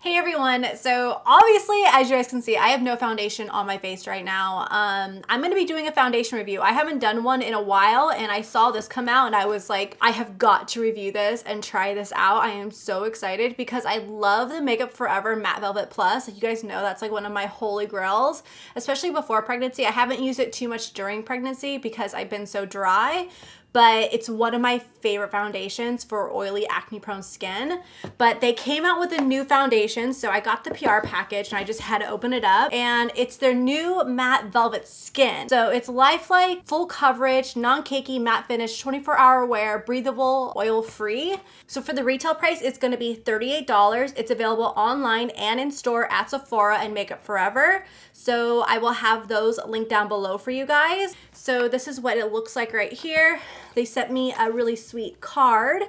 Hey everyone, so obviously as you guys can see I have no foundation on my face right now. I'm going to be doing a foundation review. I haven't done one in a while and I saw this come out and I was like, I have got to review this and try this out. I am so excited because I love the Makeup Forever Matte Velvet Plus. Like you guys know, that's like one of my holy grails, especially before pregnancy. I haven't used it too much during pregnancy because I've been so dry, but it's one of my favorite foundations for oily, acne-prone skin. But they came out with a new foundation, so I got the PR package and I just had to open it up. And it's their new Matte Velvet Skin. So it's lifelike, full coverage, non-cakey, matte finish, 24-hour wear, breathable, oil-free. So for the retail price, it's gonna be $38. It's available online and in store at Sephora and Makeup Forever. So I will have those linked down below for you guys. So this is what it looks like right here. They sent me a really sweet card,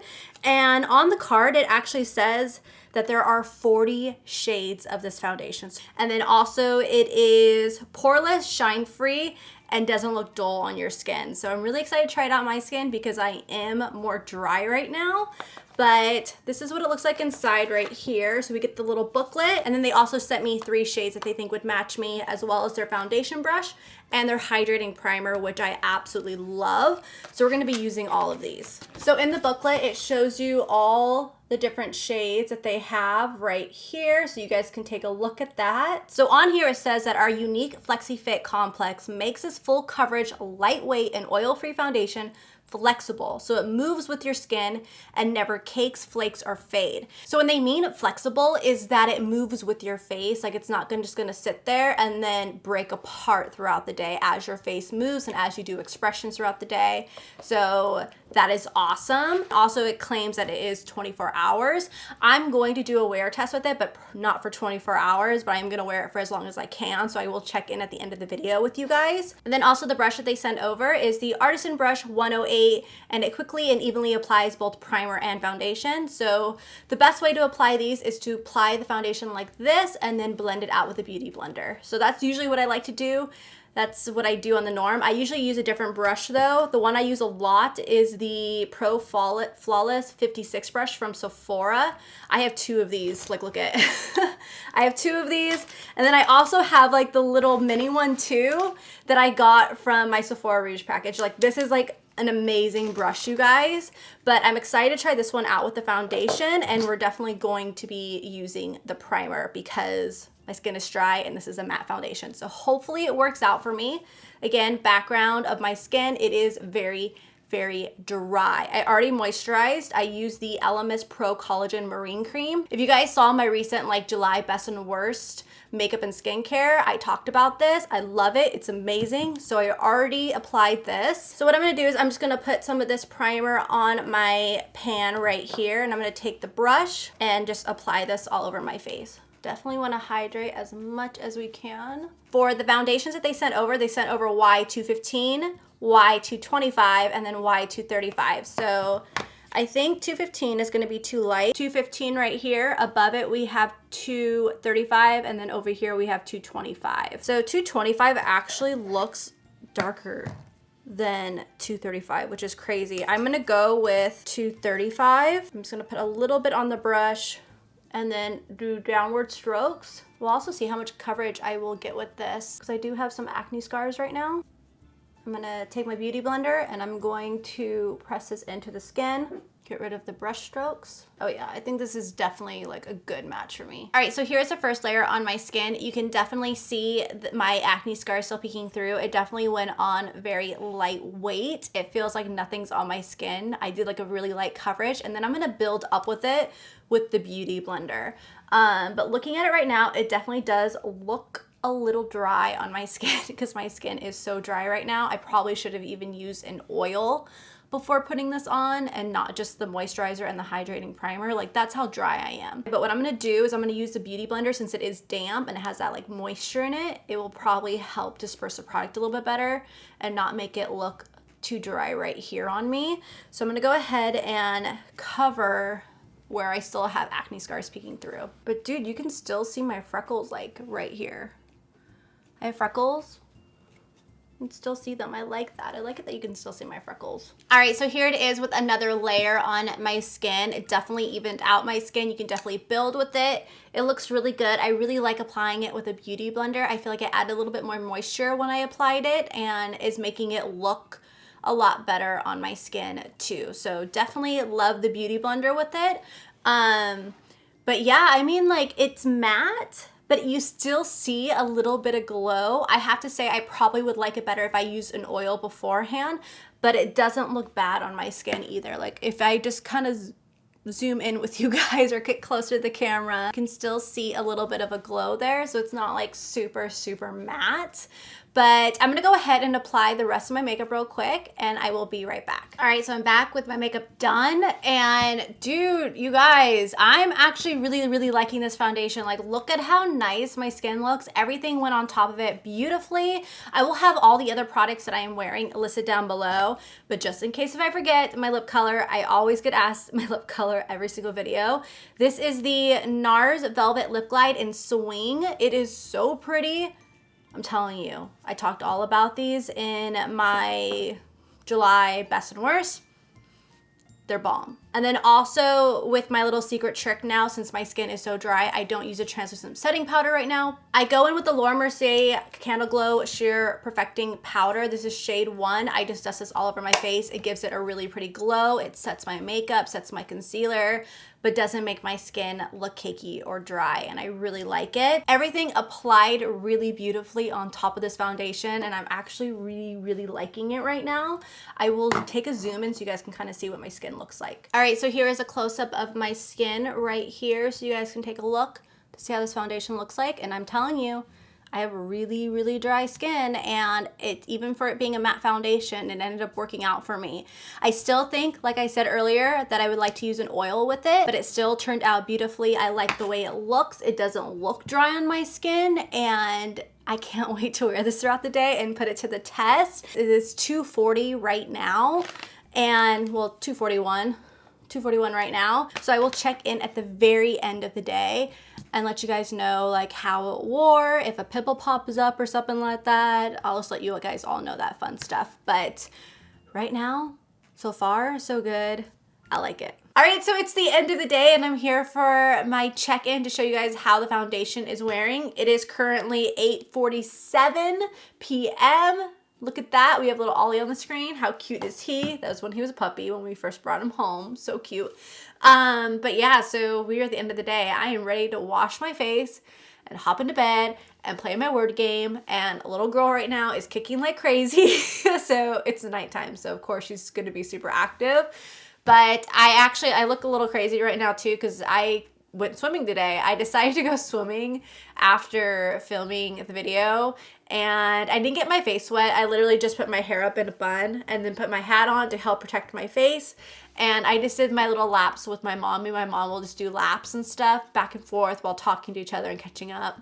and on the card it actually says that there are 40 shades of this foundation. And then also it is poreless, shine free, and doesn't look dull on your skin. So I'm really excited to try it out on my skin because I am more dry right now. But this is what it looks like inside right here. So we get the little booklet, and then they also sent me 3 shades that they think would match me, as well as their foundation brush and their hydrating primer, which I absolutely love. So we're gonna be using all of these. So in the booklet, it shows you all the different shades that they have right here, so you guys can take a look at that. So on here it says that our unique Flexi Fit Complex makes this full coverage, lightweight, and oil-free foundation flexible, so it moves with your skin and never cakes, flakes, or fade. So when they mean flexible is that it moves with your face, like it's not just gonna sit there and then break apart throughout the day as your face moves and as you do expressions throughout the day. So that is awesome. Also, it claims that it is 24 hours. I'm going to do a wear test with it, but not for 24 hours, but I'm gonna wear it for as long as I can, so I will check in at the end of the video with you guys. And then also the brush that they sent over is the Artisan Brush 108, and it quickly and evenly applies both primer and foundation. So the best way to apply these is to apply the foundation like this and then blend it out with a beauty blender. So that's usually what I like to do. That's what I do on the norm. I usually use a different brush though. The one I use a lot is the Pro Flawless 56 brush from Sephora. I have 2 of these, like look at I have 2 of these. And then I also have like the little mini one too that I got from my Sephora Rouge package. Like this is like an amazing brush, you guys, but I'm excited to try this one out with the foundation, and we're definitely going to be using the primer because my skin is dry and this is a matte foundation. So hopefully it works out for me. Again, background of my skin, it is very dry. I already moisturized. I used the Elemis Pro Collagen Marine Cream. If you guys saw my recent like July best and worst makeup and skincare, I talked about this. I love it. It's amazing. So I already applied this. So what I'm gonna do is I'm just gonna put some of this primer on my pan right here, and I'm gonna take the brush and just apply this all over my face. Definitely want to hydrate as much as we can. For the foundations that they sent over Y215, Y225, and then Y235. So I think 215 is going to be too light. 215 right here. Above it we have 235, and then over here we have 225. So 225 actually looks darker than 235, which is crazy. I'm going to go with 235. I'm just going to put a little bit on the brush and then do downward strokes. We'll also see how much coverage I will get with this because I do have some acne scars right now. I'm gonna take my beauty blender and I'm going to press this into the skin, get rid of the brush strokes. Oh yeah, I think this is definitely like a good match for me. All right, so here's the first layer on my skin. You can definitely see my acne scars still peeking through. It definitely went on very lightweight. It feels like nothing's on my skin. I did like a really light coverage, and then I'm gonna build up with it with the beauty blender. But looking at it right now, it definitely does look a little dry on my skin because my skin is so dry right now. I probably should have even used an oil before putting this on and not just the moisturizer and the hydrating primer. Like that's how dry I am. But what I'm gonna do is I'm gonna use the beauty blender since it is damp and it has that like moisture in it. It will probably help disperse the product a little bit better and not make it look too dry right here on me. So I'm gonna go ahead and cover where I still have acne scars peeking through. But dude, you can still see my freckles like right here. I have freckles. You can still see them. I like that. I like it that you can still see my freckles. All right, so here it is with another layer on my skin. It definitely evened out my skin. You can definitely build with it. It looks really good. I really like applying it with a beauty blender. I feel like it added a little bit more moisture when I applied it and is making it look a lot better on my skin too. So definitely love the beauty blender with it. But yeah, I mean, like, it's matte, but you still see a little bit of glow. I have to say I probably would like it better if I used an oil beforehand, but it doesn't look bad on my skin either. Like, if I just kind of zoom in with you guys or get closer to the camera, you can still see a little bit of a glow there. So it's not like super, super matte. But I'm gonna go ahead and apply the rest of my makeup real quick and I will be right back. All right, so I'm back with my makeup done. And dude, you guys, I'm actually really, really liking this foundation. Like, look at how nice my skin looks. Everything went on top of it beautifully. I will have all the other products that I am wearing listed down below, but just in case if I forget, my lip color, I always get asked my lip color every single video. This is the NARS Velvet Lip Glide in Swing. It is so pretty. I'm telling you, I talked all about these in my July best and worst. They're bomb. And then also with my little secret trick now, since my skin is so dry, I don't use a translucent setting powder right now. I go in with the Laura Mercier Candle Glow Sheer Perfecting Powder. This is shade 1. I just dust this all over my face. It gives it a really pretty glow. It sets my makeup, sets my concealer, but doesn't make my skin look cakey or dry, and I really like it. Everything applied really beautifully on top of this foundation, and I'm actually really, really liking it right now. I will take a zoom in so you guys can kind of see what my skin looks like. All right, so here is a close-up of my skin right here so you guys can take a look to see how this foundation looks like, and I'm telling you, I have really, really dry skin, and even for it being a matte foundation, it ended up working out for me. I still think, like I said earlier, that I would like to use an oil with it, but it still turned out beautifully. I like the way it looks. It doesn't look dry on my skin, and I can't wait to wear this throughout the day and put it to the test. It is 240 right now, and well, 241 right now. So I will check in at the very end of the day and let you guys know like how it wore, if a pimple pops up or something like that. I'll just let you guys all know that fun stuff. But right now, so far, so good. I like it. All right, so it's the end of the day and I'm here for my check-in to show you guys how the foundation is wearing. It is currently 8:47 p.m. Look at that. We have little Ollie on the screen. How cute is he? That was when he was a puppy, when we first brought him home. So cute. But yeah, so we are at the end of the day. I am ready to wash my face and hop into bed and play my word game. And a little girl right now is kicking like crazy. So it's nighttime. So of course she's going to be super active. But I look a little crazy right now too because I went swimming today. I decided to go swimming after filming the video and I didn't get my face wet. I literally just put my hair up in a bun and then put my hat on to help protect my face. And I just did my little laps with my mom. Me and my mom will just do laps and stuff back and forth while talking to each other and catching up.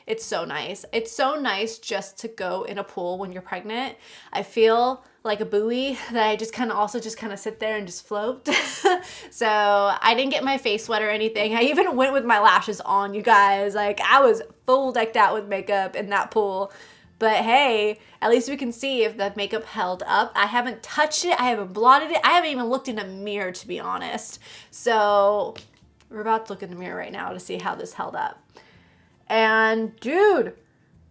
It's so nice. It's so nice just to go in a pool when you're pregnant. I feel like a buoy that I just kind of sit there and just float. So I didn't get my face wet or anything. I even went with my lashes on, you guys. Like I was full decked out with makeup in that pool. But hey, at least we can see if the makeup held up. I haven't touched it. I haven't blotted it. I haven't even looked in a mirror, to be honest. So we're about to look in the mirror right now to see how this held up. And dude,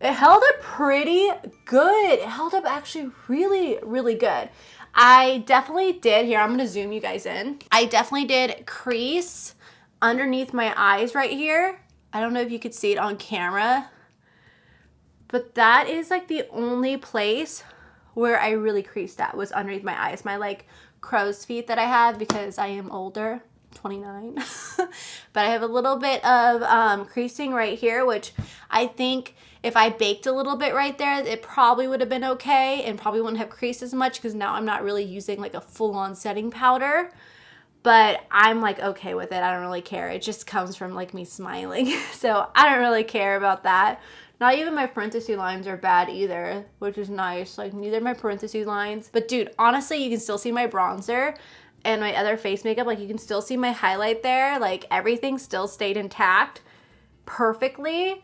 it held up pretty good. It held up actually really, really good. I definitely did, here, I'm gonna zoom you guys in. I definitely did crease underneath my eyes right here. I don't know if you could see it on camera, but that is like the only place where I really creased at was underneath my eyes. My like crow's feet that I have because I am older, 29. But I have a little bit of creasing right here, which I think if I baked a little bit right there, it probably would have been okay and probably wouldn't have creased as much because now I'm not really using like a full-on setting powder. But I'm like okay with it. I don't really care. It just comes from like me smiling. So I don't really care about that. Not even my parenthesis lines are bad either, which is nice. Like neither my parenthesis lines. But dude, honestly, you can still see my bronzer and my other face makeup. Like you can still see my highlight there. Like everything still stayed intact perfectly.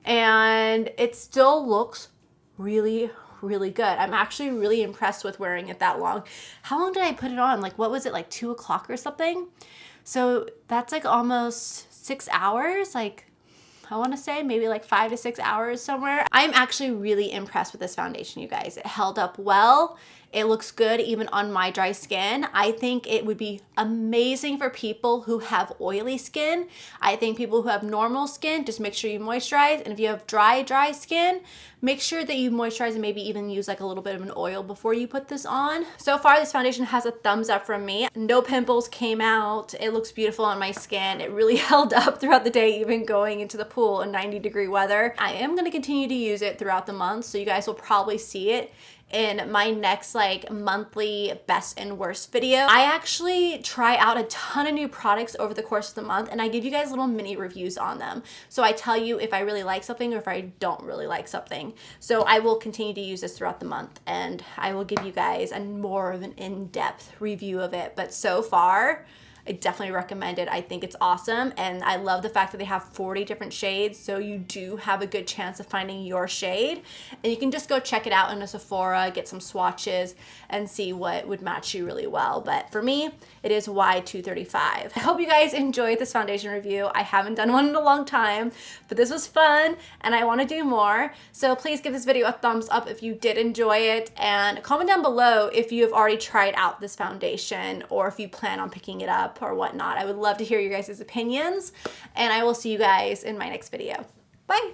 And it still looks really, really good. I'm actually really impressed with wearing it that long. How long did I put it on? Like, what was it, like 2 o'clock or something? So that's like almost 6 hours, like I want to say maybe like 5 to 6 hours somewhere. I'm actually really impressed with this foundation, you guys. It held up well. It looks good even on my dry skin. I think it would be amazing for people who have oily skin. I think people who have normal skin, just make sure you moisturize. And if you have dry skin, make sure that you moisturize and maybe even use like a little bit of an oil before you put this on. So far, this foundation has a thumbs up from me. No pimples came out. It looks beautiful on my skin. It really held up throughout the day, even going into the pool in 90-degree weather. I am going to continue to use it throughout the month, so you guys will probably see it in my next like monthly best and worst video. I actually try out a ton of new products over the course of the month, and I give you guys little mini reviews on them. So I tell you if I really like something or if I don't really like something. So I will continue to use this throughout the month, and I will give you guys a more of an in-depth review of it. But so far, I definitely recommend it. I think it's awesome, and I love the fact that they have 40 different shades, so you do have a good chance of finding your shade. And you can just go check it out in a Sephora, get some swatches, and see what would match you really well. But for me, it is Y235. I hope you guys enjoyed this foundation review. I haven't done one in a long time, but this was fun, and I want to do more. So please give this video a thumbs up if you did enjoy it, and comment down below if you have already tried out this foundation or if you plan on picking it up or whatnot. I would love to hear your guys' opinions, and I will see you guys in my next video. Bye!